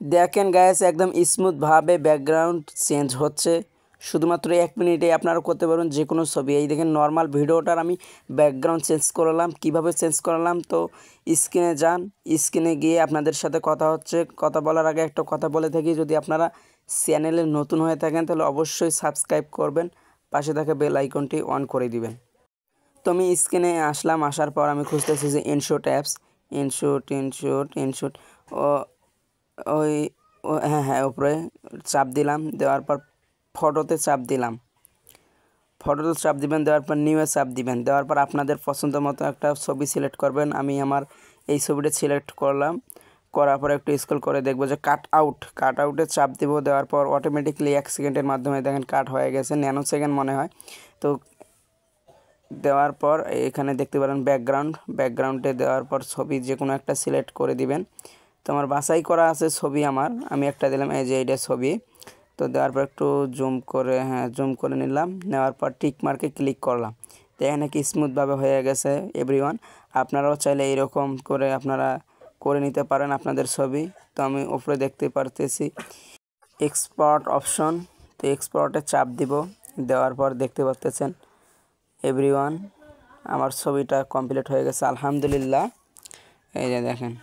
দেখেন গাইস একদম স্মুথভাবে background change হচ্ছে। শুধুমাত্র 1 মিনিটে আপনারা করতে পারবেন যে কোনো ছবি। এই দেখেন নর্মাল ভিডিওটার আমি ব্যাকগ্রাউন্ড চেঞ্জ করলাম। কিভাবে চেঞ্জ করলাম তো স্ক্রিনে যান, স্ক্রিনে গিয়ে আপনাদের সাথে কথা হচ্ছে। কথা বলার আগে একটা কথা বলে থাকি, যদি আপনারা চ্যানেলে নতুন হয়ে থাকেন তাহলে অবশ্যই সাবস্ক্রাইব করবেন, পাশে থাকা বেল আইকনটি অন করে দিবেন। তো আমি স্ক্রিনে আসলাম, আসার পর আমি খুঁজতেছি যে ইনশুট অ্যাপস, ইনশুট ও ওই হ্যাঁ উপরে চাপ দিলাম, দেওয়ার পর ফটোতে চাপ দিলাম, ফটোতে চাপ দিবেন, দেওয়ার পর নিউয়ে চাপ দিবেন, দেওয়ার পর আপনাদের পছন্দ মতো একটা ছবি সিলেক্ট করবেন। আমি আমার এই ছবিটা সিলেক্ট করলাম, করার পর একটু স্ক্রল করে দেখবো যে কাট আউটে চাপ দিব, দেওয়ার পর অটোমেটিকলি 1 সেকেন্ডের মাধ্যমে দেখেন কাট হয়ে গেছে, ন্যানো সেকেন্ড মনে হয়। তো দেওয়ার পর এখানে দেখতে পারেন ব্যাকগ্রাউন্ডে দেওয়ার পর ছবি যে কোনো একটা সিলেক্ট করে দিবেন। তো আমার বাছাই করা আছে ছবি, আমি একটা দিলাম, এই যে এইটা ছবি। তো দেওয়ার পর একটু জুম করে নিলাম, নেওয়ার পর টিক মার্কে ক্লিক করলাম। তো এখানে কি স্মুথভাবে হয়ে গেছে এভরিওয়ান। আপনারাও চাইলে এইরকম করে আপনারা করে নিতে পারেন আপনাদের ছবি। তো আমি উপরে দেখতে পারতেছি এক্সপোর্ট অপশন, তো এক্সপোর্টে চাপ দিব, দেওয়ার পর দেখতে পাচ্ছেন এভরিওয়ান আমার ছবিটা কমপ্লিট হয়ে গেছে আলহামদুলিল্লাহ। এই যে দেখেন।